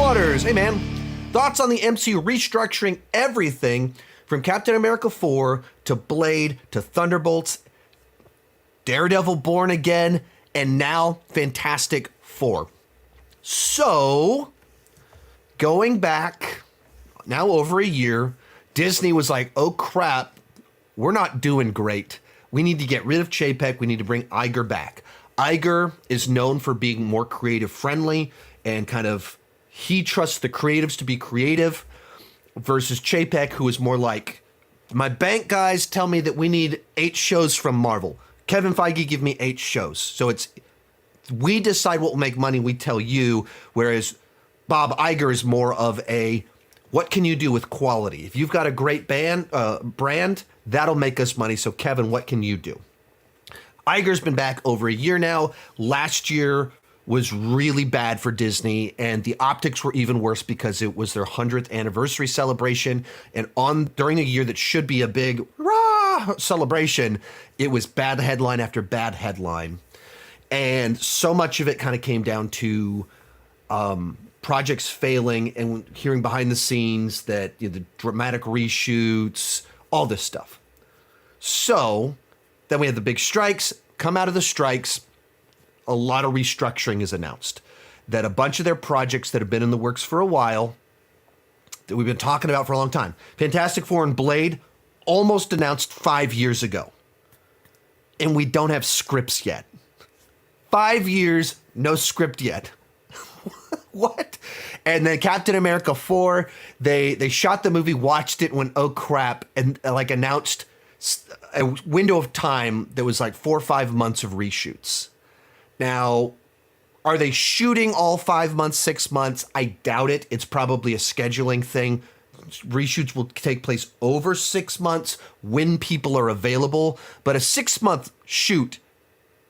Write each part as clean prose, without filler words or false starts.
Waters. Hey, man. Thoughts on the MCU restructuring everything from Captain America 4 to Blade to Thunderbolts, Daredevil Born Again, and now Fantastic Four. So, going back now over a year, Disney was like, oh crap, we're not doing great. We need to get rid of Chapek. We need to bring Iger back. Iger is known for being more creative friendly and kind of, he trusts the creatives to be creative versus Chapek, who is more like, my bank guys tell me that we need 8 shows from Marvel. Kevin Feige, give me 8 shows. So it's, we decide what will make money, we tell you, whereas Bob Iger is more of a, what can you do with quality? If you've got a great brand, that'll make us money. So Kevin, what can you do? Iger's been back over a year now. Last year was really bad for Disney, and the optics were even worse because it was their 100th anniversary celebration. And during a year that should be a big rah celebration, it was bad headline after bad headline. And so much of it kind of came down to projects failing and hearing behind the scenes that the dramatic reshoots, all this stuff. So then we had the big strikes. Come out of the strikes, a lot of restructuring is announced. That a bunch of their projects that have been in the works for a while, that we've been talking about for a long time, Fantastic Four and Blade, almost announced 5 years ago. And we don't have scripts yet. 5 years, no script yet. What? And then Captain America 4, they shot the movie, watched it, went, oh crap, and like announced a window of time that was like 4 or 5 months of reshoots. Now, are they shooting all 5 months, 6 months? I doubt it. It's probably a scheduling thing. Reshoots will take place over 6 months when people are available. But a 6-month shoot,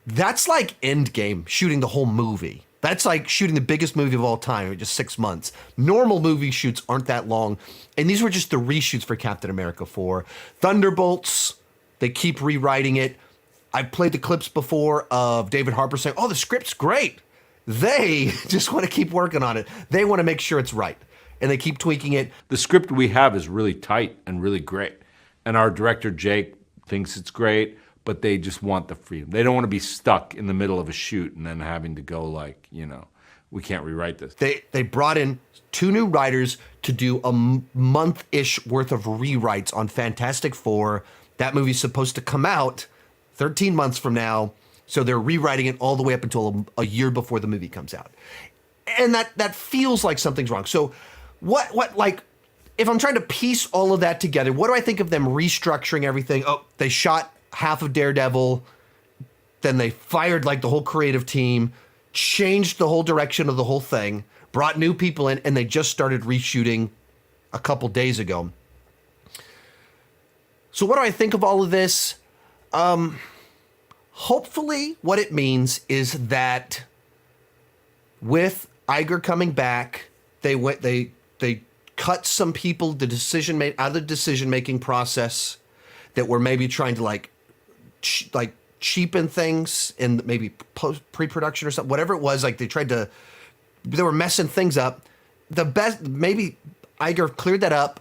that's like Endgame, shooting the whole movie. That's like shooting the biggest movie of all time, just 6 months. Normal movie shoots aren't that long. And these were just the reshoots for Captain America 4. Thunderbolts, they keep rewriting it. I've played the clips before of David Harbour saying, oh, the script's great. They just want to keep working on it. They want to make sure it's right. And they keep tweaking it. The script we have is really tight and really great. And our director, Jake, thinks it's great, but they just want the freedom. They don't want to be stuck in the middle of a shoot and then having to go like, we can't rewrite this. They brought in 2 new writers to do a month-ish worth of rewrites on Fantastic Four. That movie's supposed to come out 13 months from now, so they're rewriting it all the way up until a year before the movie comes out. And that feels like something's wrong. So what like, if I'm trying to piece all of that together, what do I think of them restructuring everything? Oh, they shot half of Daredevil, then they fired like the whole creative team, changed the whole direction of the whole thing, brought new people in, and they just started reshooting a couple days ago. So what do I think of all of this? Hopefully what it means is that with Iger coming back, they cut some people out of the decision-making process that were maybe trying to cheapen things in maybe pre-production or something, whatever it was, like they were messing things up. Maybe Iger cleared that up.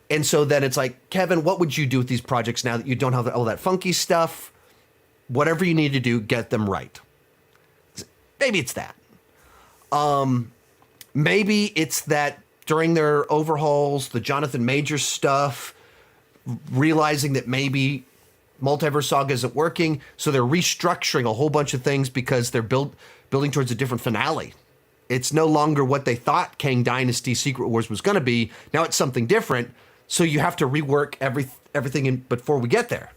And so then it's like, Kevin, what would you do with these projects now that you don't have all that funky stuff? Whatever you need to do, get them right. Maybe it's that. Maybe it's that during their overhauls, the Jonathan Majors stuff, realizing that maybe Multiverse Saga isn't working, so they're restructuring a whole bunch of things because they're building towards a different finale. It's no longer what they thought Kang Dynasty Secret Wars was going to be. Now it's something different, so you have to rework everything before we get there.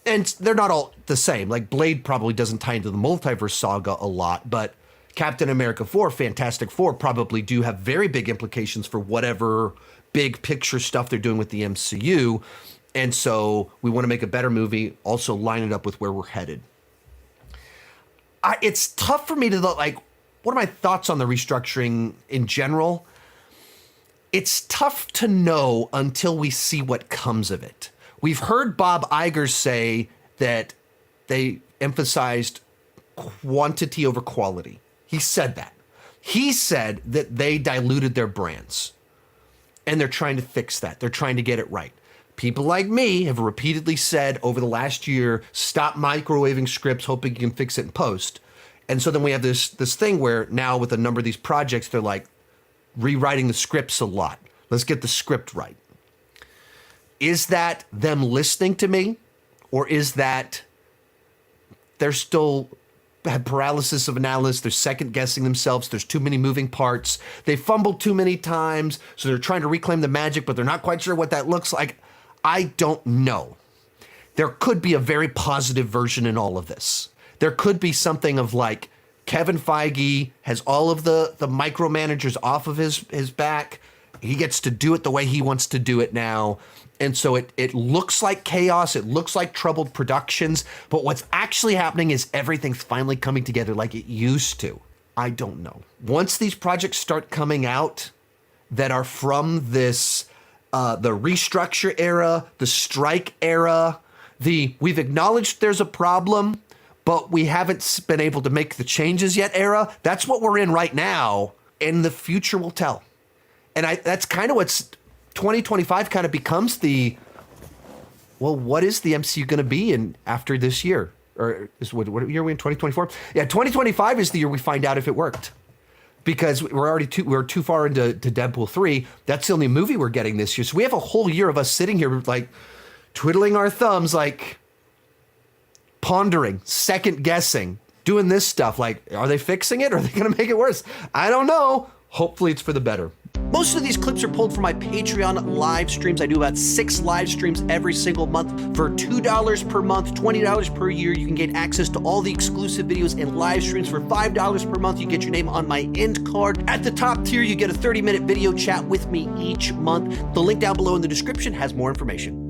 And they're not all the same. Like Blade probably doesn't tie into the Multiverse Saga a lot, but Captain America 4, Fantastic Four probably do have very big implications for whatever big picture stuff they're doing with the MCU. And so we want to make a better movie, also line it up with where we're headed. It's tough for me to what are my thoughts on the restructuring in general? It's tough to know until we see what comes of it. We've heard Bob Iger say that they emphasized quantity over quality. He said that. He said that they diluted their brands and they're trying to fix that. They're trying to get it right. People like me have repeatedly said over the last year, stop microwaving scripts, hoping you can fix it in post. And so then we have this thing where now with a number of these projects, they're like rewriting the scripts a lot. Let's get the script right. Is that them listening to me, or is that they're still have paralysis of analysis? They're second guessing themselves. There's too many moving parts. They fumbled too many times. So they're trying to reclaim the magic, but they're not quite sure what that looks like. I don't know. There could be a very positive version in all of this. There could be something of like Kevin Feige has all of the micromanagers off of his back. He gets to do it the way he wants to do it now. And so it looks like chaos. It looks like troubled productions. But what's actually happening is everything's finally coming together like it used to. I don't know. Once these projects start coming out that are from this, the restructure era, the strike era, we've acknowledged there's a problem, but we haven't been able to make the changes yet era, that's what we're in right now. And the future will tell. And that's kind of what's 2025 kind of becomes what is the MCU going to be in after this year? Or what year are we in, 2024? Yeah, 2025 is the year we find out if it worked. Because we're too far into Deadpool 3. That's the only movie we're getting this year. So we have a whole year of us sitting here like twiddling our thumbs, like pondering, second guessing, doing this stuff. Like, are they fixing it or are they going to make it worse? I don't know. Hopefully it's for the better. Most of these clips are pulled from my Patreon live streams. I do about 6 live streams every single month for $2 per month, $20 per year. You can get access to all the exclusive videos and live streams for $5 per month. You get your name on my end card. At the top tier, you get a 30-minute video chat with me each month. The link down below in the description has more information.